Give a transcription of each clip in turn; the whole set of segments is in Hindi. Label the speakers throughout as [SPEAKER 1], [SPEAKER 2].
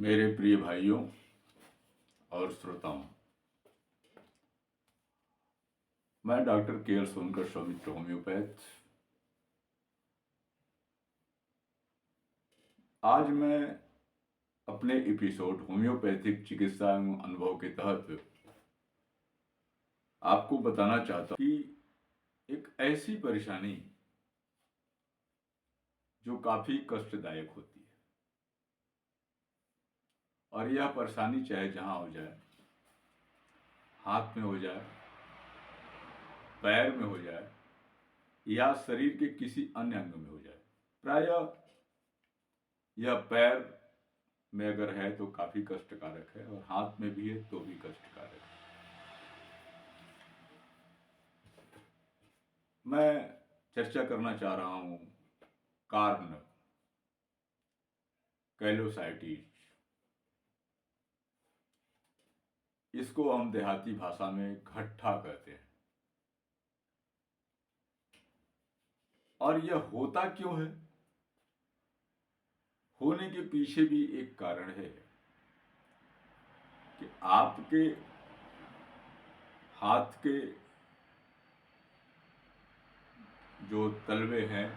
[SPEAKER 1] मेरे प्रिय भाइयों और श्रोताओं, मैं doctor K L. Sonkar, Saumitra homoeopath. आज मैं अपने एपिसोड होम्योपैथिक चिकित्सा एवं अनुभव के तहत आपको बताना चाहता हूं कि एक ऐसी परेशानी जो काफी कष्टदायक होती है, और यह परेशानी चाहे जहां हो जाए, हाथ में हो जाए, पैर में हो जाए या शरीर के किसी अन्य अंग में हो जाए। प्रायः यह पैर में अगर है तो काफी कष्टकारक है, और हाथ में भी है तो भी कष्टकारक है। मैं चर्चा करना चाह रहा हूं कार्न कैलोसाइटिस। इसको हम देहाती भाषा में घट्ठा कहते हैं। और यह होता क्यों है? होने के पीछे भी एक कारण है कि आपके हाथ के जो तलवे हैं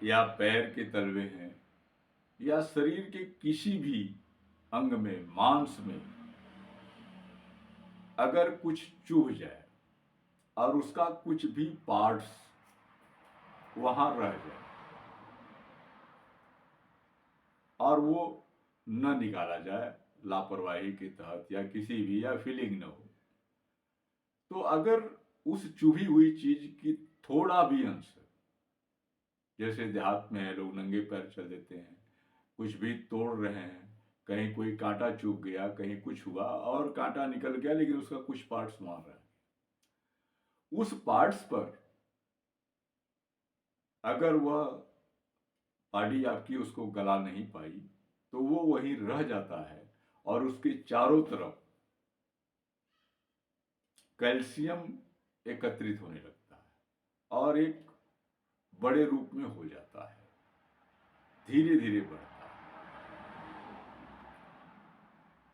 [SPEAKER 1] या पैर के तलवे हैं या शरीर के किसी भी अंग में, मांस में अगर कुछ चुभ जाए और उसका कुछ भी पार्ट्स वहां रह जाए और वो न निकाला जाए लापरवाही के तहत या किसी भी या फीलिंग न हो, तो अगर उस चुभी हुई चीज की थोड़ा भी अंश, जैसे देहात में है लोग नंगे पैर चल देते हैं, कुछ भी तोड़ रहे हैं, कहीं कोई कांटा चुभ गया, कहीं कुछ हुआ और कांटा निकल गया लेकिन उसका कुछ पार्ट्स मार रहा है, उस पार्ट्स पर अगर वह बॉडी आपकी उसको गला नहीं पाई तो वो वहीं रह जाता है और उसके चारों तरफ कैल्शियम एकत्रित होने लगता है और एक बड़े रूप में हो जाता है, धीरे धीरे बढ़ता है।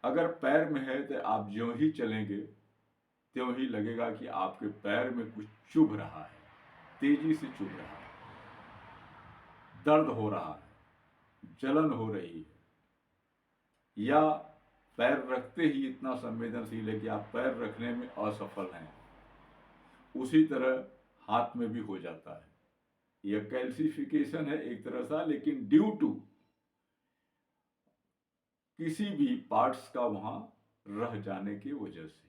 [SPEAKER 1] अगर पैर में है तो आप ज्यों ही चलेंगे त्यों ही लगेगा कि आपके पैर में कुछ चुभ रहा है, तेजी से चुभ रहा है, दर्द हो रहा है, जलन हो रही है, या पैर रखते ही इतना संवेदनशील है कि आप पैर रखने में असफल हैं। उसी तरह हाथ में भी हो जाता है। यह कैल्सिफिकेशन है एक तरह सा, लेकिन ड्यू टू किसी भी पार्ट्स का वहां रह जाने की वजह से।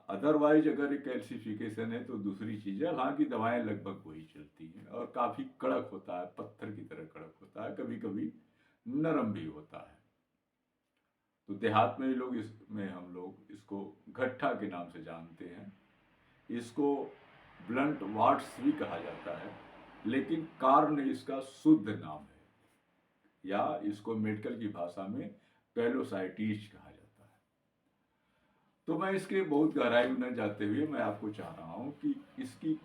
[SPEAKER 1] अदरवाइज अगर कैल्सिफिकेशन है तो दूसरी चीज है, हालांकि दवाएं लगभग वही चलती हैं और काफी कड़क होता है, पत्थर की तरह कड़क होता है, कभी कभी नरम भी होता है। तो देहात में लोग इसमें हम लोग इसको घट्ठा के नाम से जानते हैं। इसको ब्लंट वार्ट्स भी कहा जाता है, लेकिन कार्न इसका शुद्ध नाम है, या इसको मेडिकल की भाषा में कैलोसाइटिस कहा जाता है। तो मैं इसके बहुत गहराई में न जाते हुए मैं आपको चाह रहा हूं कि इसकी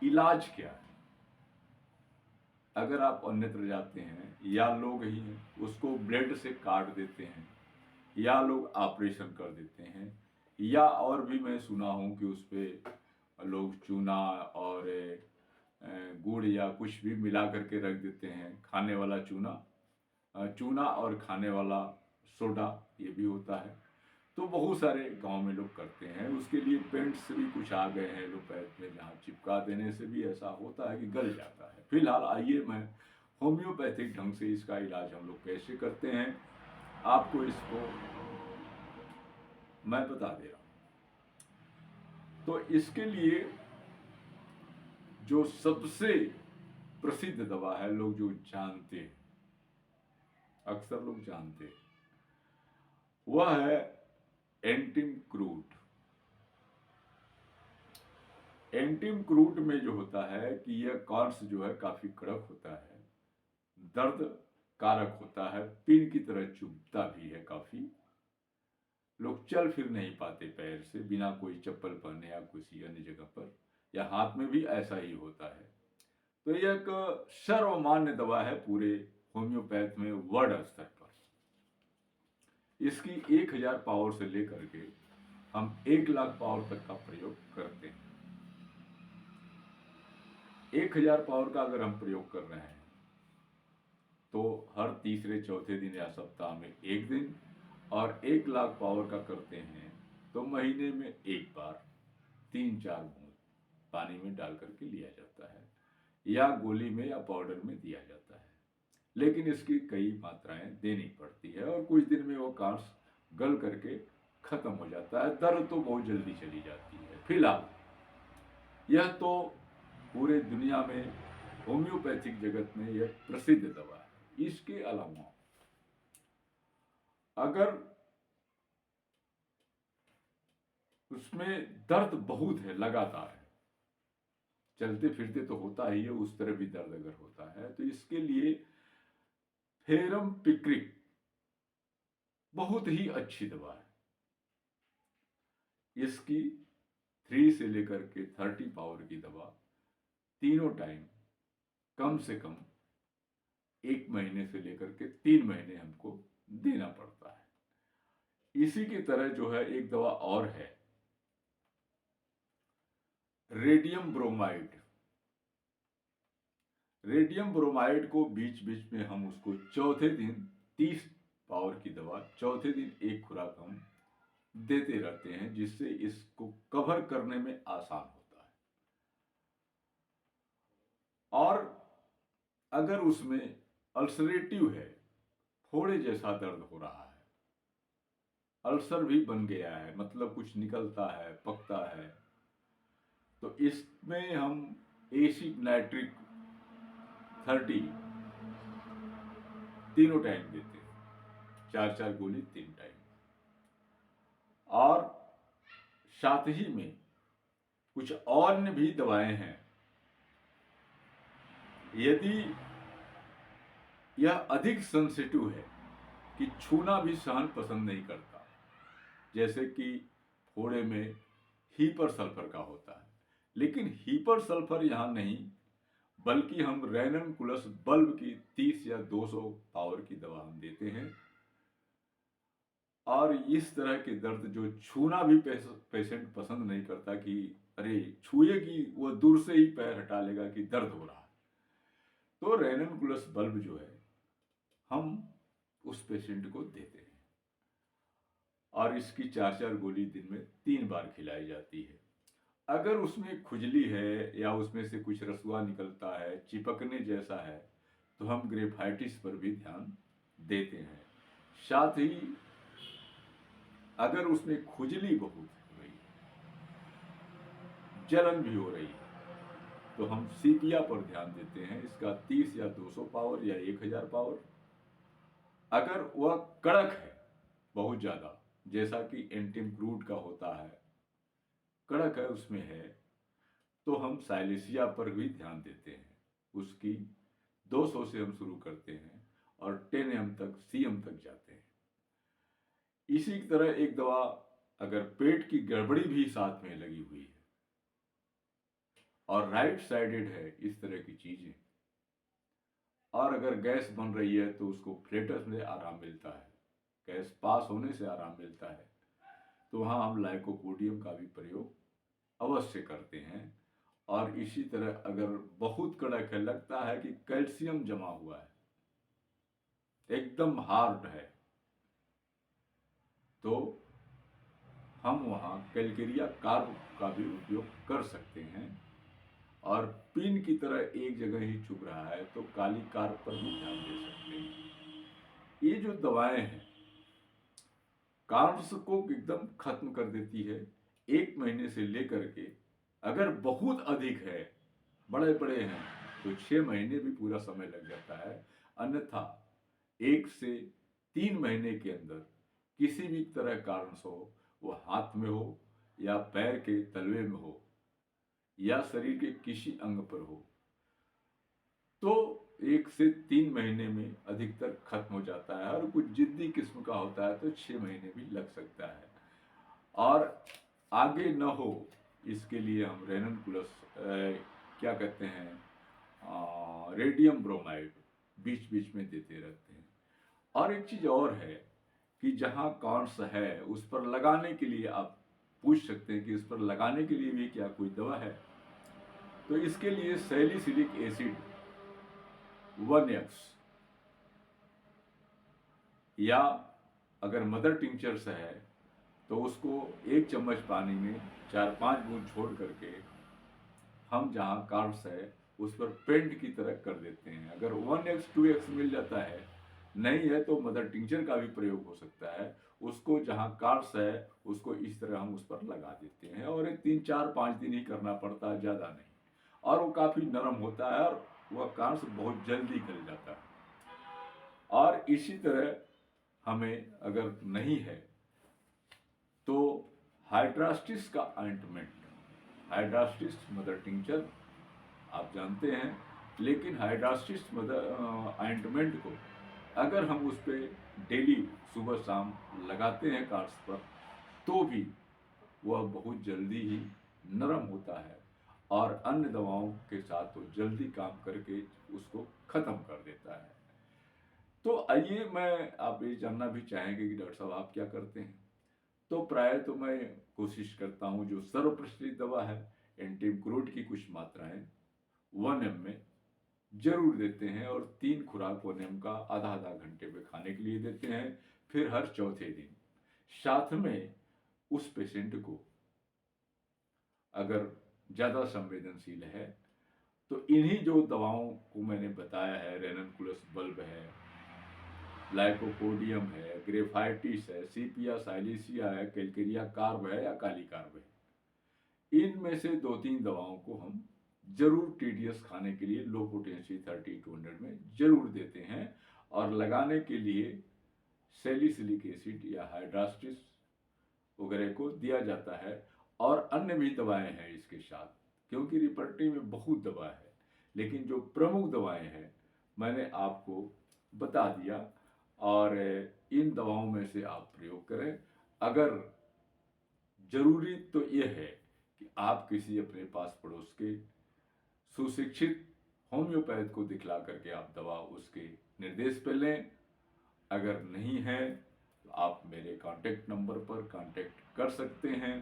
[SPEAKER 1] इलाज क्या है। अगर आप अन्यत्र जाते हैं या लोग ही उसको ब्लेड से काट देते हैं या लोग ऑपरेशन कर देते हैं, या और भी मैं सुना हूं कि उस पर लोग चूना और गुड़ या कुछ भी मिला करके रख देते हैं, खाने वाला चूना और खाने वाला सोडा, ये भी होता है। तो बहुत सारे गांव में लोग करते हैं। उसके लिए पेंट्स भी कुछ आ गए हैं एलोपैथ में, जहाँ चिपका देने से भी ऐसा होता है कि गल जाता है। फिलहाल आइए मैं होम्योपैथिक ढंग से इसका इलाज हम लोग कैसे करते हैं आपको इसको मैं बता दे रहा हूं। तो इसके लिए जो सबसे प्रसिद्ध दवा है, लोग जो जानते हैं, अक्सर लोग जानते हैं, वह है एंटिम क्रूट। एंटिम क्रूट में जो होता है कि यह कॉर्स जो है काफी कड़क होता है, दर्द कारक होता है, पिन की तरह चुभता भी है काफी। लोग चल फिर नहीं पाते पैर से बिना कोई चप्पल पहने या किसी अन्य जगह पर, या हाथ में भी ऐसा ही होता है। तो ये एक सर्वमान्य दवा है पूरे होम्योपैथ में वर्ल्ड स्तर पर। इसकी 1000 पावर से लेकर के हम 1 लाख पावर तक का प्रयोग करते हैं। 1000 पावर का अगर हम प्रयोग कर रहे हैं तो हर तीसरे चौथे दिन या सप्ताह में एक दिन, और 1 लाख पावर का करते हैं तो महीने में एक बार 3-4 बूंद पानी में डाल करके लिया जाता है, या गोली में या पाउडर में दिया जाता है। लेकिन इसकी कई मात्राएं देनी पड़ती है और कुछ दिन में वो कार्स गल करके खत्म हो जाता है। दर्द तो बहुत जल्दी चली जाती है। फिलहाल यह तो पूरे दुनिया में होम्योपैथिक जगत में यह प्रसिद्ध दवा है। इसके अलावा अगर उसमें दर्द बहुत है, लगातार है, चलते फिरते तो होता ही है, उस तरह भी दर्द अगर होता है तो इसके लिए फेरम पिक्रिक बहुत ही अच्छी दवा है। इसकी 3 से लेकर के 30 पावर की दवा तीनों टाइम कम से कम 1 महीने से लेकर के 3 महीने हमको देना पड़ता है। इसी की तरह जो है एक दवा और है, रेडियम ब्रोमाइड। रेडियम ब्रोमाइड को बीच बीच में हम उसको चौथे दिन 30 पावर की दवा चौथे दिन एक खुराक हम देते रहते हैं, जिससे इसको कवर करने में आसान होता है। और अगर उसमें अल्सरेटिव है, फोड़े जैसा दर्द हो रहा है, अल्सर भी बन गया है, मतलब कुछ निकलता है, पकता है, तो इसमें हम एसिड नाइट्रिक 30 तीनों टाइम देते हैं, 4-4 गोली 3 टाइम। और साथ ही में कुछ अन्य भी दवाएं हैं। यदि यह अधिक सेंसिटिव है कि छूना भी सहन पसंद नहीं करता, जैसे कि फोड़े में हीपर सल्फर का होता है, लेकिन हीपर सल्फर यहाँ नहीं, बल्कि हम रैननकुलस बल्ब की 30 या 200 पावर की दवा हम देते हैं। और इस तरह के दर्द जो छूना भी पेशेंट पसंद नहीं करता कि अरे छुएगी, वो दूर से ही पैर हटा लेगा कि दर्द हो रहा है, तो रैननकुलस बल्ब जो है हम उस पेशेंट को देते हैं। और इसकी 4-4 गोली दिन में 3 बार खिलाई जाती है। अगर उसमें खुजली है या उसमें से कुछ रसुआ निकलता है, चिपकने जैसा है, तो हम ग्रेफाइटिस पर भी ध्यान देते हैं। साथ ही अगर उसमें खुजली बहुत हो रही है, जलन भी हो रही है, तो हम सीपिया पर ध्यान देते हैं। इसका 30 या 200 पावर या 1000 पावर। अगर वह कड़क है बहुत ज़्यादा, जैसा कि एंटिमक्रूड का होता है, कड़क है उसमें है, तो हम साइलेसिया पर भी ध्यान देते हैं। उसकी 200 से हम शुरू करते हैं और 10 m तक cm तक जाते हैं। इसी तरह एक दवा अगर पेट की गड़बड़ी भी साथ में लगी हुई है और राइट साइडेड है, इस तरह की चीजें, और अगर गैस बन रही है तो उसको फ्लेटस में आराम मिलता है, गैस पास होने से आराम मिलता है, तो वहाँ हम लाइकोपोडियम का भी प्रयोग अवश्य करते हैं। और इसी तरह अगर बहुत कड़क है, लगता है कि कैल्शियम जमा हुआ है, एकदम हार्ड है, तो हम वहाँ कैलकेरिया कार्ब का भी उपयोग कर सकते हैं। और पिन की तरह एक जगह ही चुभ रहा है तो काली कार्ब पर भी ध्यान दे सकते हैं। ये जो दवाएं हैं कार्ब्स को एकदम खत्म कर देती है। 1 महीने से लेकर के अगर बहुत अधिक है, बड़े बड़े हैं, तो 6 महीने भी पूरा समय लग जाता है। अन्यथा 1 से 3 महीने के अंदर किसी भी तरह कारण से हो, वो हाथ में हो या पैर के तलवे में हो या शरीर के किसी अंग पर हो, तो 1 से 3 महीने में अधिकतर खत्म हो जाता है। और कुछ जिद्दी किस्म का होता है तो 6 महीने भी लग सकता है। और आगे न हो इसके लिए हम रैननकुलस क्या कहते हैं, रेडियम ब्रोमाइड बीच बीच में देते रहते हैं। और एक चीज़ और है कि जहाँ कॉर्न्स है उस पर लगाने के लिए आप पूछ सकते हैं कि इस पर लगाने के लिए भी क्या कोई दवा है। तो इसके लिए सैलिसिलिक एसिड 1x या अगर मदर टिंचर्स है तो उसको 1 चम्मच पानी में 4-5 बूंद छोड़ करके हम जहाँ कार्ब्स है उस पर पेंट की तरह कर देते हैं। अगर 1x 2x मिल जाता है, नहीं है तो मदर टिंचर का भी प्रयोग हो सकता है। उसको जहाँ कार्ब्स है उसको इस तरह हम उस पर लगा देते हैं और ये 3-4-5 दिन ही करना पड़ता है, ज़्यादा नहीं। और वो काफ़ी नरम होता है और वह कार्ब्स बहुत जल्दी गल जाता है। और इसी तरह हमें अगर नहीं है तो हाइड्रास्टिस का ऑइंटमेंट, हाइड्रास्टिस मदर टिंचर आप जानते हैं, लेकिन हाइड्रास्टिस मदर ऑइंटमेंट को अगर हम उस पर डेली सुबह शाम लगाते हैं कार्ड्स पर तो भी वह बहुत जल्दी ही नरम होता है और अन्य दवाओं के साथ तो जल्दी काम करके उसको ख़त्म कर देता है। तो आइए, मैं आप ये जानना भी चाहेंगे कि डॉक्टर साहब आप क्या करते हैं। तो प्राय तो मैं कोशिश करता हूँ, जो सर्वप्रचलित दवा है एंटीक्रोट की कुछ मात्राएं 1 ml में जरूर देते हैं और 3 खुराक 1 ml का आधा आधा घंटे में खाने के लिए देते हैं। फिर हर चौथे दिन साथ में उस पेशेंट को अगर ज़्यादा संवेदनशील है तो इन्हीं जो दवाओं को मैंने बताया है, रेननकुलस बल्ब है, लाइकोपोडियम है, ग्रेफाइटिस है, सीपिया साइलिसिया है, कैलकेरिया कार्ब है या काली कार्ब है, इनमें से 2-3 दवाओं को हम जरूर टीडीएस खाने के लिए लो पोटेंसी 30-200 में जरूर देते हैं। और लगाने के लिए सैलिसिलिक एसिड या हाइड्रास्टिस वगैरह को दिया जाता है। और अन्य भी दवाएं हैं इसके साथ, क्योंकि रिपर्टी में बहुत दवा है, लेकिन जो प्रमुख दवाएं हैं मैंने आपको बता दिया। और इन दवाओं में से आप प्रयोग करें। अगर जरूरी तो यह है कि आप किसी अपने पास पड़ोस के सुशिक्षित होम्योपैथ को दिखला करके आप दवा उसके निर्देश पे लें। अगर नहीं है तो आप मेरे कांटेक्ट नंबर पर कांटेक्ट कर सकते हैं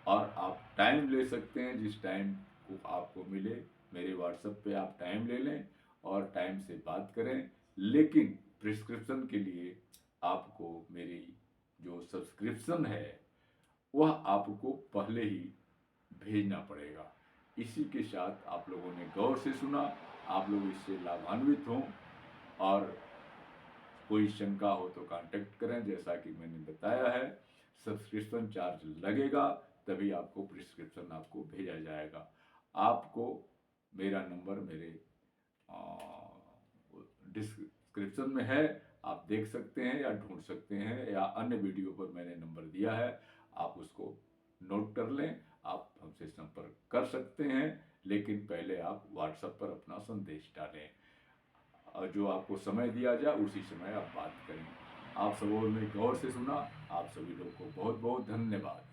[SPEAKER 1] और आप टाइम ले सकते हैं, जिस टाइम को आपको मिले मेरे व्हाट्सएप पे आप टाइम ले लें और टाइम से बात करें। लेकिन प्रिस्क्रिप्शन के लिए आपको मेरी जो सब्सक्रिप्शन है वह आपको पहले ही भेजना पड़ेगा। इसी के साथ आप लोगों ने गौर से सुना, आप लोग इससे लाभान्वित हों और कोई शंका हो तो कांटेक्ट करें। जैसा कि मैंने बताया है, सब्सक्रिप्शन चार्ज लगेगा, तभी आपको प्रिस्क्रिप्शन आपको भेजा जाएगा। आपको मेरा नंबर मेरे डिस्क्रिप्शन में है, आप देख सकते हैं या ढूंढ सकते हैं, या अन्य वीडियो पर मैंने नंबर दिया है, आप उसको नोट कर लें। आप हमसे संपर्क कर सकते हैं, लेकिन पहले आप व्हाट्सएप पर अपना संदेश डालें और जो आपको समय दिया जाए उसी समय आप बात करें। आप सबों ने गौर से सुना, आप सभी लोग को बहुत बहुत धन्यवाद।